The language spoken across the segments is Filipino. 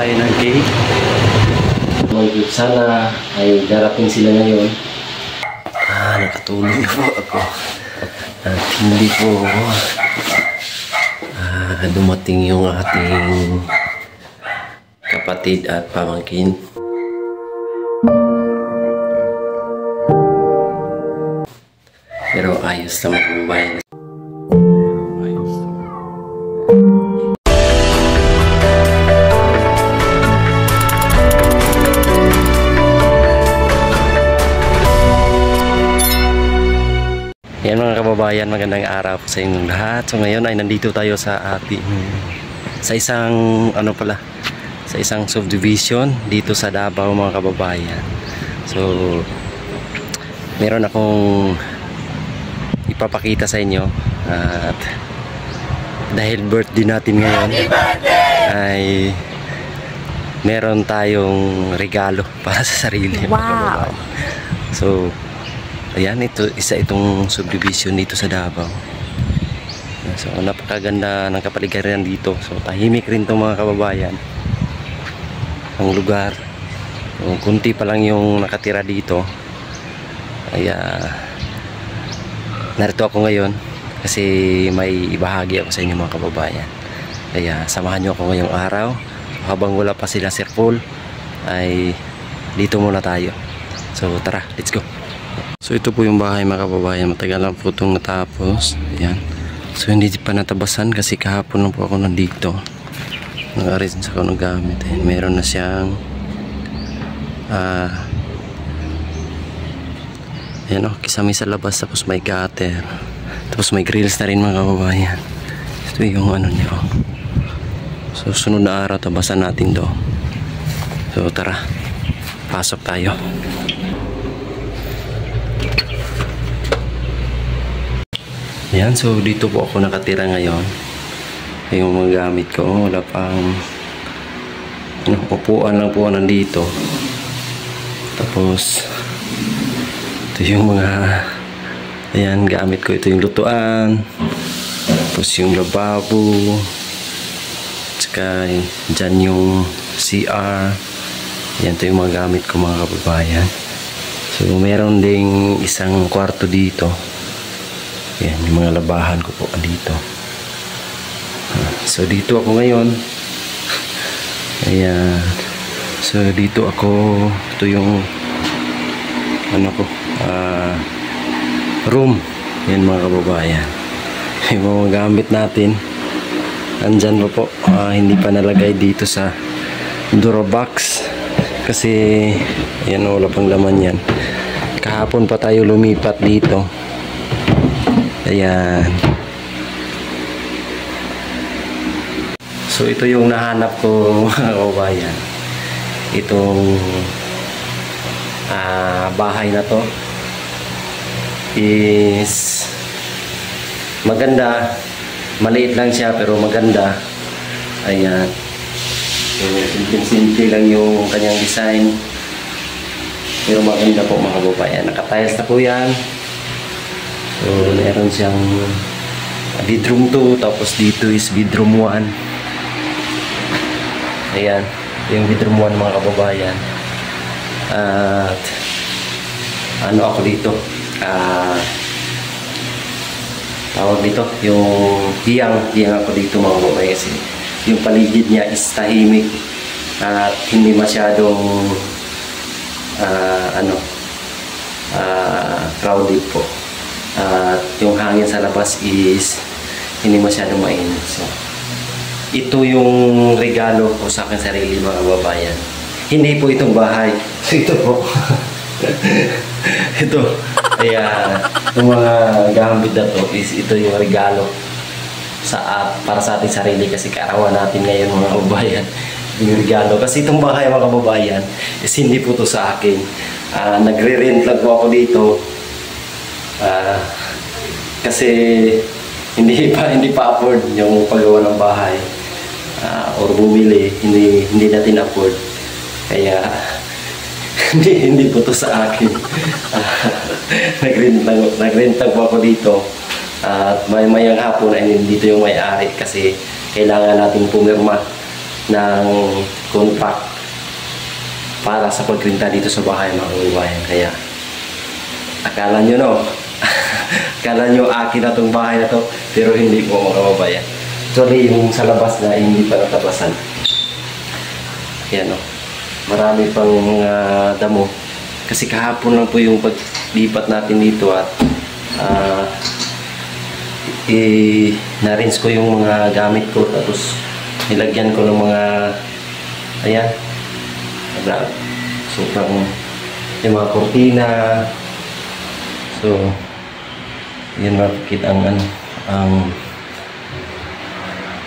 tayo ng cake. Sana ay darating sila ngayon. Nakatulog na po ako. At hindi po dumating yung ating kapatid at pamangkin. Pero ayos naman ang bayan. Yan mga kababayan, magandang araw sa inyong lahat. So ngayon ay nandito tayo sa isang subdivision dito sa Davao mga kababayan. So meron akong ipapakita sa inyo at dahil birthday natin ngayon ay meron tayong regalo para sa sarili. Wow. So ayan, itong subdivision dito sa Davao. So napakaganda ng kapaligiran dito. So tahimik rin itong mga kababayan ang lugar. So, kunti pa lang yung nakatira dito. Kaya narito ako ngayon kasi may ibahagi ako sa inyo mga kababayan. Kaya samahan nyo ako ngayong araw. Habang wala pa sila Sir Paul ay dito muna tayo. So tara, let's go. So ito po yung bahay mga kababayan. Matagal lang po itong natapos. Ayan. So hindi pa natabasan kasi kahapon lang po ako nandito. Nag-arrange ako ng gamit. Meron na siyang ayan o, kisame sa labas. Tapos may gutter. Tapos may grills na rin mga kababayan. Ito yung ano niya. So sunod na araw tabasan natin to. So tara, pasok tayo. Ayan, so dito po ako nakatira ngayon. Yung mga gamit ko, wala pang upuan lang po nandito. Tapos ito yung mga ayan, gamit ko. Ito yung lutuan, tapos yung lababo, tsaka dyan yung CR. Ayan, ito yung mga gamit ko mga kababayan. So meron ding isang kwarto dito. Yan, yung mga labahan ko po dito. So dito ako ngayon. Ayan. So dito ako. Ito yung room. Yan mga kababayan. Yung mga gamit natin andyan po. Hindi pa nalagay dito sa Durabox. Kasi yan, wala pang laman yan. Kahapon pa tayo lumipat dito. Ayan. So ito yung nahanap ko mga kababayan. Itong bahay na to is maganda. Maliit lang siya pero maganda. Ayan. So simple lang yung kanyang design. Pero maganda po mga kababayan. Nakatiles na po yan. So, meron siyang bedroom 2, tapos dito is bedroom 1. Ayan, yung bedroom 1 mga kababayan. At ano ako dito? Tawag dito, yung hiyang ako dito mga kababayan. Kasi yung paligid niya is tahimik at hindi masyadong crowded po. At yung hangin sa labas is hindi masyadong mainit. So, ito yung regalo ko sa akin sarili mga kababayan. Hindi po itong bahay. Ito po. Ito. Kaya yung mga gamit na to is ito yung regalo para sa ating sarili kasi kaarawan natin ngayon mga kababayan. Yung regalo. Kasi itong bahay mga kababayan is hindi po to sa akin. Nagre-rent lang po ako dito. Kasi hindi pa afford yung paggawa ng bahay or bumili, hindi natin afford. Kaya hindi po to sa akin. Nag-rent lang po ako dito. At mayang hapon ay dito yung may-ari kasi kailangan natin pumirma ng contract para sa pagrinta dito sa bahay mga kababayan. Kaya akala nyo no, akala nyo akin na itong bahay na to, pero hindi po mga kababayan. Actually yung sa labas na hindi pa natabasan. Yan no, marami pang damo kasi kahapon lang po yung paglipat natin dito at na-rinse ko yung mga gamit ko, tapos nilagyan ko ng mga ayan, sobrang yung mga kortina. So yan, makikita ang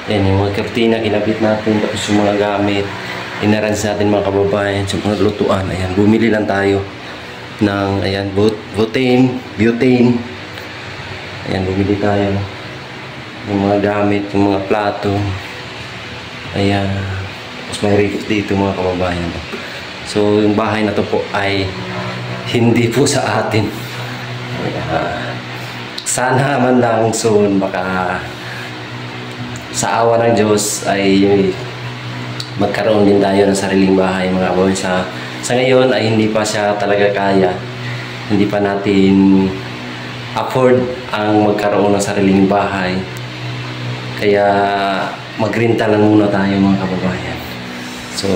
yan yung mga kortina kinabit natin, tapos yung mga gamit inaranse natin mga kababayan. So mga lutuan, ayan, bumili lang tayo ng ayan, butane. Ayan, bumili tayo ng mga gamit, yung mga plato. Ayan, tapos may ref dito mga kababayan. So yung bahay na to po ay hindi po sa atin. Sana man lang soon, baka sa awa ng Diyos ay magkaroon din tayo ng sariling bahay mga kababayan. Sa ngayon ay hindi pa siya talaga kaya, hindi pa natin afford ang magkaroon ng sariling bahay. Kaya magrenta lang muna tayo mga kababayan. So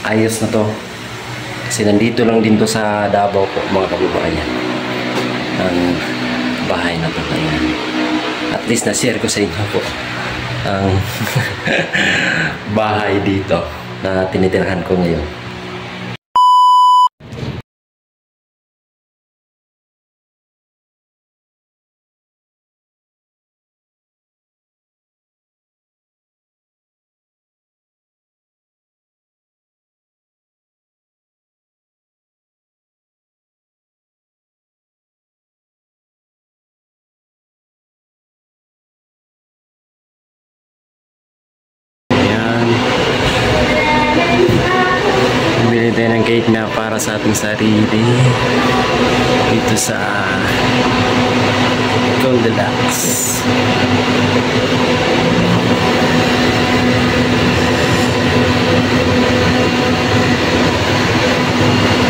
ayos na to kasi nandito lang din to sa Davao po mga kababayan, ang bahay na to. At least na-share ko sa inyo po ang bahay dito na tinitirahan ko ngayon. Bili tayo ng cake na para sa ating sarili dito sa Goldilocks.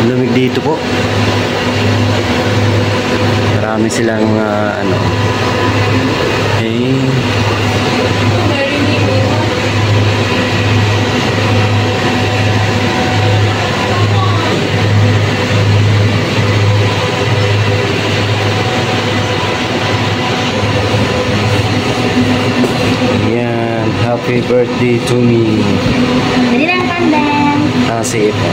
Lumig dito po. Marami silang ano. Happy birthday to me. Dali lang kandang. Sige po.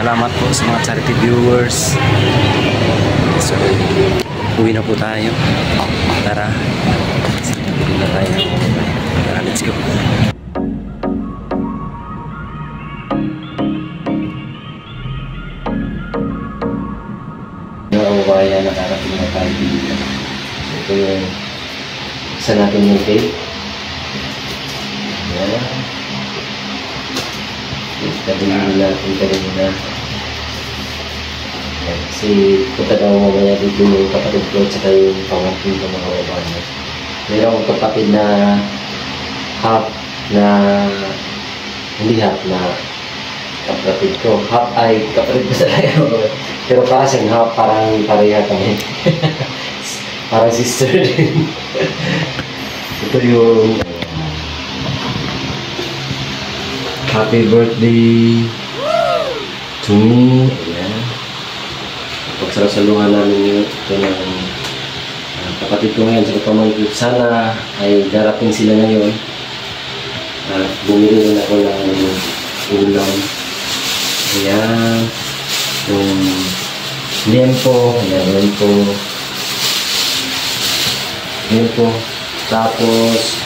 Salamat po sa mga charity viewers. So, uwi na po tayo. Tara. Uwi na tayo. Tara, let's go. Mga kababayan, nakarating na tayo dito. Ito yung isa natin yung cake. Ayan. Kabili natin kanina. Kasi punta daw mamaya dito yung kapatid ko at saka yung pamangkin ko mga kababayan. Mayroong kapatid na half na hindi half na kapatid ko. Half ay kapatid ko sa layo. Pero para siyang half, parang pareha kami. Parang sister din. Ito yung happy birthday to me. Ayan. Pagsasaluhan namin ito ng kapatid ko ngayon sa pamangkin. Sana ay darating sila ngayon. Bumili rin ako ng ulam. Ayan. Yung liempo. Ayan, liempo. Tapos,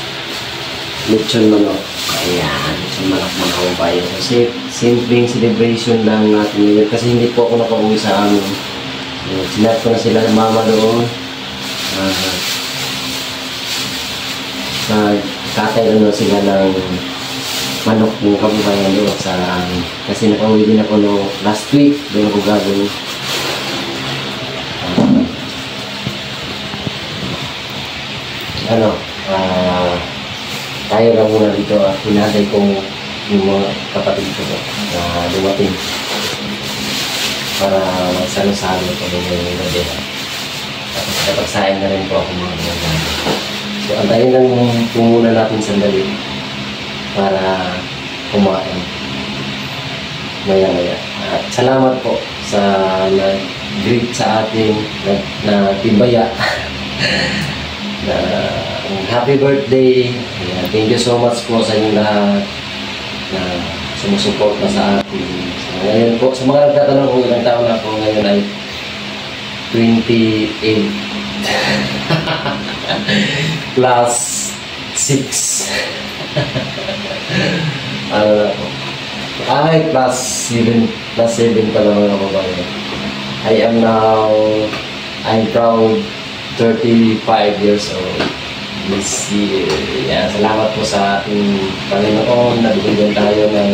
lechon manok. Ayan, lechon manok mga kababayan. Kasi, simpleng celebration lang natin ngayon. Kasi hindi po ako nakauwi sa amin. Sinat ko na sila ng mama doon. Nagkakailan na sila ng manok ng kababayan doon sa amin. Kasi nakauwi din ako no last week. Doon ako gagawin. Tayo lang muna dito at hinatay ko yung mga kapatid ko na dumating para magsalo-salo ko yung gabi. Tapos kapagsahin na rin po ako mga gabi. So antayin lang po muna natin sandali para kumain maya-maya. At salamat po sa nag-greet sa ating na tibaya. Happy birthday! Ayan, thank you so much po sa inyong lahat na sumusuporta sa atin. So, ngayon po, sa mga nagtatanong kung ilang taon na po, ngayon ay 28 plus 6 ano na po? Ay, plus 7 pala mga kababayan. I'm proud 35 years old this year. Yeah, salamat po sa ating Panginoon. Nabigyan tayo ng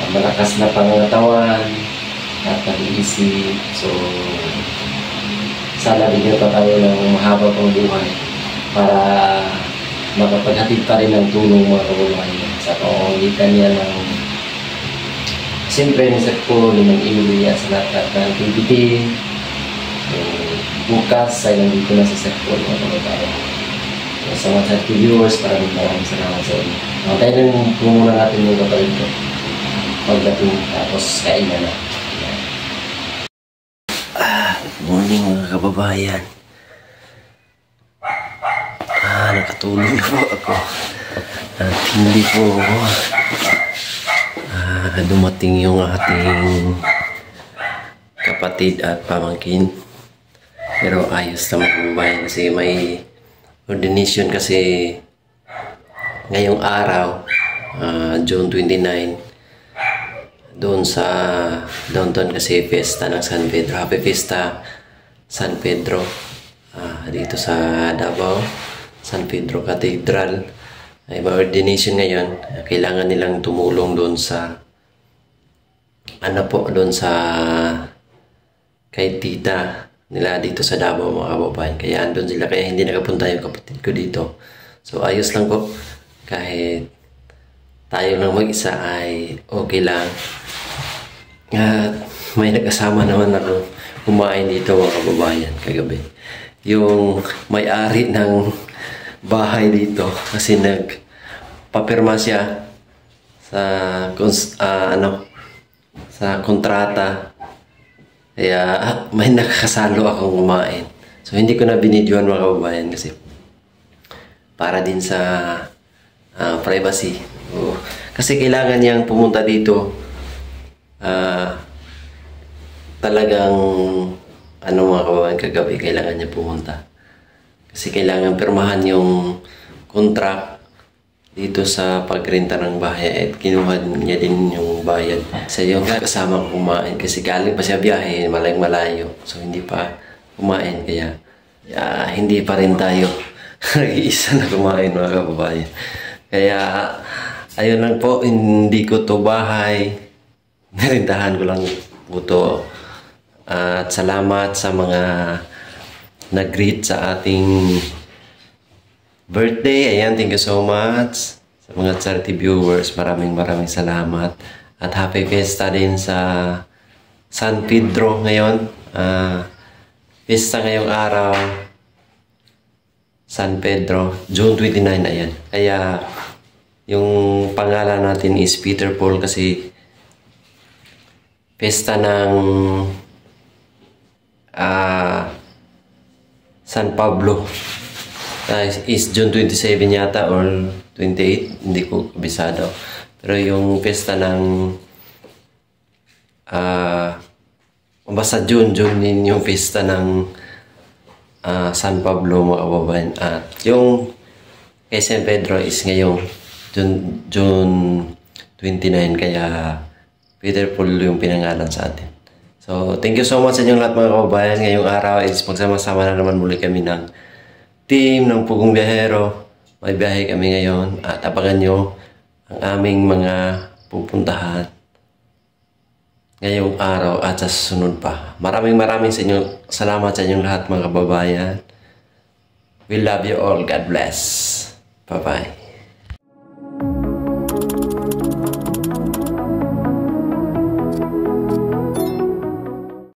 malakas na pangangatawan at pag-iisip. So, sana bigyan pa tayo ng mahaba pang buhay para makapaghatid pa rin ng tulong mga kababayan sa pamamagitan niya ng siyempre ni Sakpo, ni Mang Emilia sa lahat ng activity. So, bukas ay nandito na sa Sakpo mga kababayan. So, sa mga viewers, maraming salamat sa inyo. Tayo rin muna natin yung kapatid ko pagdating tapos kainan na. Good morning mga kababayan. Nakatulog na po ako. At hindi po dumating yung ating kapatid at pamangkin. Pero ayos lang mga kababayan kasi may ordination kasi ngayong araw, June 29, doon sa downtown kasi fiesta ng San Pedro. Happy Fiesta San Pedro dito sa Davao, San Pedro Cathedral. Ay may ordination ngayon. Kailangan nilang tumulong doon sa doon sa kay tita nila dito sa Davao mga kababayan. Kaya andun sila, kaya hindi nakapunta yung kapatid ko dito. So ayos lang po, kahit tayo lang mag-isa ay okay lang. At may nagkasama naman ako kumain dito mga kababayan kagabi. Yung may-ari ng bahay dito kasi nagpapirma siya sa sa kontrata. Kaya may nakakasalo akong kumain. So hindi ko na binidyoan mga kababayan kasi para din sa privacy. Kasi kailangan niyang pumunta dito. Talagang mga kababayan kagabi kailangan niya pumunta. Kasi kailangan pirmahan yung contract dito sa pagrenta ng bahay at kinuha niya din yung bayad. Sa yung kasama ko kumain kasi galing pa siya biyahe, malayo. So hindi pa kumain kaya hindi pa rin tayo nag-iisa na kumain mga kababayan. Kaya ayun lang po, hindi ko to bahay. Narintahan ko lang po to. At salamat sa mga nag-greet sa ating birthday. Ayan, thank you so much. Sa mga charity viewers, maraming salamat. At happy fiesta din sa San Pedro ngayon. Fiesta ngayong araw. San Pedro, June 29, ayan. Kaya, yung pangalan natin is Peter Paul kasi fiesta ng San Pablo. Is June 27 yata or 28, hindi ko kabisado. Pero yung fiesta ng basta June din yung fiesta ng San Pablo mga kababayan. At yung kay San Pedro is ngayong June 29, kaya Peter Paul yung pinangalan sa atin. So, thank you so much sa inyong lahat mga kababayan. Ngayong araw is magsama-sama na naman muli kami ng team ng Pugong Biyahero. May biyahe kami ngayon at abangan nyo ang aming mga pupuntahan ngayong araw at sa susunod pa. Maraming salamat sa inyong lahat mga kababayan. We love you all. God bless. Bye-bye.